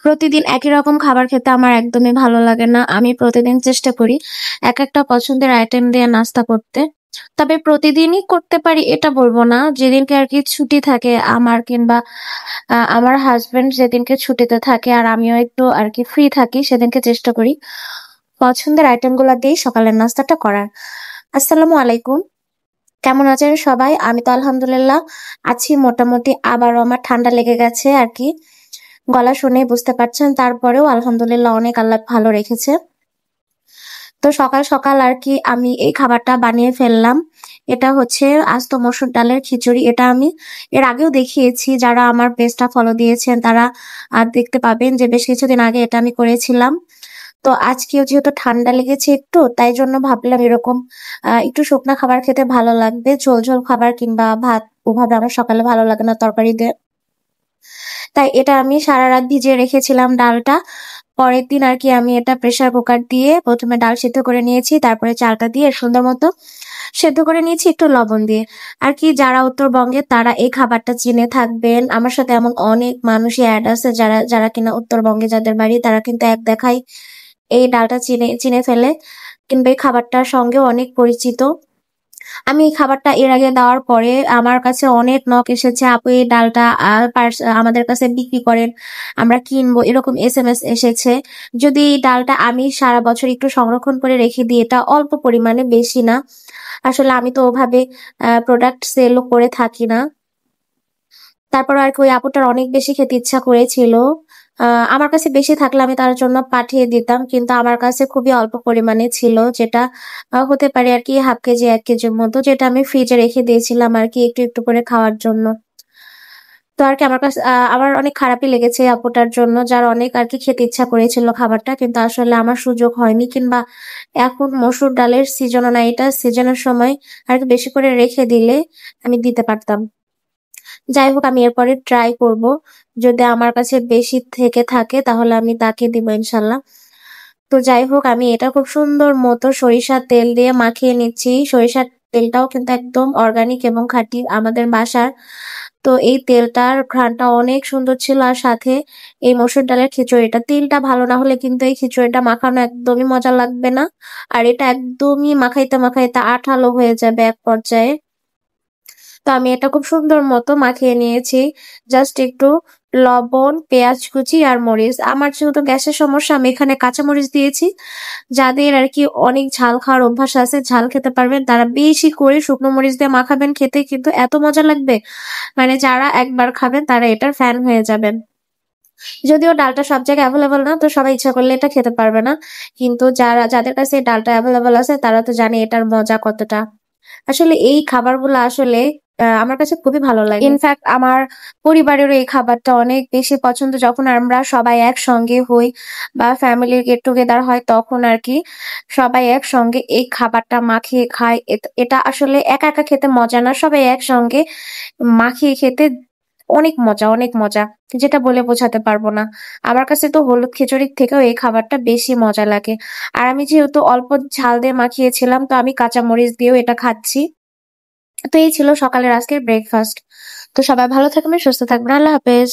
প্রতিদিন একই রকম খাবার খেতে আমার একদমই ভালো লাগে না। আমি প্রতিদিন চেষ্টা করি একটা পছন্দের আইটেম দিয়ে নাস্তা করতে। তবে প্রতিদিনই করতে পারি এটা বলব না। যেদিনকে আরকি ছুটি থাকে আমার কিংবা আমার হাসব্যান্ড যেদিনকে ছুটিতে থাকে আর আমিও একটু আরকি ফ্রি থাকি সেদিনকে চেষ্টা করি পছন্দের আইটেমগুলা দিয়েই সকালের নাস্তাটা করার। আসসালামু আলাইকুম। কেমন আছেন সবাই? আমি তো আলহামদুলিল্লাহ আছি মোটামুটি। আবারও আমার ঠান্ডা লেগে গেছে আরকি। গলা শুনেই বুঝতে পারছেন। তারপরেও আলহামদুলিল্লাহ অনেক আল্লাহ ভালো রেখেছে। তো সকাল সকাল আরকি আমি এই খাবারটা বানিয়ে ফেললাম। এটা হচ্ছে আস্ত মসুর ডালের খিচুড়ি। এটা আমি এর আগেও দেখিয়েছি। যারা আমার পেজটা ফলো দিয়েছেন তারা দেখতে পাবেন যে বেশ কিছুদিন আগে এটা আমি করেছিলাম। তো আজকেও যেহেতু ঠান্ডা লেগেছে একটু, তাই জন্য ভাবলাম এরকম একটু শুকনা খাবার খেতে ভালো লাগবে। ঝোল, ঝোল খাবার কিংবা ভাত ওভাবে আমার সকালে ভালো লাগে না তরকারি দিয়ে। তাই এটা আমি সারারাত ভিজিয়ে রেখেছিলাম ডালটা। পরের দিন আরকি আমি এটা প্রেসার কুকার দিয়ে ১ম এ ডাল সিদ্ধ করে নিয়েছি। তারপরে চালটা দিয়ে সুন্দর মতো সেদ্ধ করে নিয়েছি একটু লবণ দিয়ে। আরকি যারা উত্তরবঙ্গের তারা এই খাবারটা চিনে থাকবেন। আমার সাথে এমন অনেক মানুষই এড আছে যারা যারা কিনা উত্তরবঙ্গে যাদের বাড়ি তারা কিন্তু এক দেখায় এই ডালটা চিনে চিনে ফেলে কিংবা এই খাবারটার সঙ্গেও অনেক পরিচিত। আমি এই খাবারটা এর আগে দেওয়ার পরে আমার কাছে অনেক নক এসেছে, আপু এই ডালটা আমাদের কাছে বিক্রি করেন, আমরা কিনবো, এরকম এসএমএস এসেছে। যদি এই ডালটা আমি সারা বছর একটু সংরক্ষণ করে রেখে দিই, এটা অল্প পরিমাণে, বেশি না। আসলে আমি তো ওভাবে প্রোডাক্ট সেলও করে থাকি না। তারপর আর কি ওই আপুটার অনেক বেশি খেতে ইচ্ছা করেছিল। আমার কাছে বেশি থাকলে আমি তার জন্য পাঠিয়ে দিতাম, কিন্তু আমার কাছে খুবই অল্প পরিমাণে ছিল, যেটা হতে পারে আর কি 1/2 কেজি 1 কেজির মতো, যেটা আমি ফ্রিজে রেখে দিয়েছিলাম আর কি একটু একটু করে খাওয়ার জন্য। তো আর কি আমার কাছে আমার অনেক খারাপই লেগেছে এই আপুটার জন্য, যার অনেক আর কি খেতে ইচ্ছা করেছিল খাবারটা, কিন্তু আসলে আমার সুযোগ হয়নি, কিংবা এখন মসুর ডালের সিজনও না, এটা সিজনের সময় আর কি বেশি করে রেখে দিলে আমি দিতে পারতাম। যাই হোক, আমি এরপরে ট্রাই করব। যদি আমার কাছে বেশি থেকে থাকে তাহলে আমি তাকে দিব ইনশাল্লাহ। তো যাই হোক, আমি এটা খুব সুন্দর মতো সরিষার তেল দিয়ে মাখিয়ে নিচ্ছি। সরিষার তেলটাও কিন্তু একদম অর্গানিক এবং খাঁটি আমাদের বাসার। তো এই তেলটার ঘ্রাণটা অনেক সুন্দর ছিল, আর সাথে এই মসুর ডালের খিচুড়িটা, তেলটা ভালো না হলে কিন্তু এই খিচুড়িটা মাখানো একদমই মজা লাগবে না। আর এটা একদমই মাখাইতে মাখাইতে আঠালো হয়ে যাবে এক পর্যায়ে। তো আমি এটা খুব সুন্দর মতো মাখিয়ে নিয়েছি। জাস্ট একটু লবণ, পেঁয়াজ কুচি আর মরিচ। আমার যেহেতু গ্যাসের সমস্যা আমি এখানে কাঁচামরিচ দিয়েছি। যাদের আরকি অনেক ঝাল খাওয়ার অভ্যাস আছে, ঝাল খেতে পারবেন, তারা বেশি করে শুকনো মরিচ দিয়ে মাখাবেন, খেতে কিন্তু এত মজা লাগবে। মানে যারা একবার খাবেন তারা এটার ফ্যান হয়ে যাবেন। যদিও ডালটা সব জায়গায় এভেলেবল না, তো সবাই ইচ্ছা করলে এটা খেতে পারবে না। কিন্তু যাদের কাছে এই ডালটা এভেলেবল আছে তারা তো জানে এটার মজা কতটা। আসলে এই খাবারগুলো আসলে আমার কাছে খুবই ভালো লাগে। ইনফ্যাক্ট আমার পরিবারেরও এই খাবারটা অনেক বেশি পছন্দ। যখন আমরা সবাই একসঙ্গে হই বা ফ্যামিলির গেট টুগেদার হয় তখন আর কি সবাই একসঙ্গে এই খাবারটা মাখিয়ে খায়। এটা আসলে একা একা খেতে মজা না, সবাই একসঙ্গে মাখিয়ে খেতে অনেক মজা, অনেক মজা, যেটা বলে বোঝাতে পারবো না। আমার কাছে তো হলুদ খিচুড়ির থেকেও এই খাবারটা বেশি মজা লাগে। আর আমি যেহেতু অল্প ঝাল দিয়ে মাখিয়েছিলাম, তো আমি কাঁচামরিচ দিয়েও এটা খাচ্ছি। তো এই ছিল সকালের আজকের ব্রেকফাস্ট। তো সবাই ভালো থাকবেন, সুস্থ থাকবেন। আল্লাহ হাফেজ।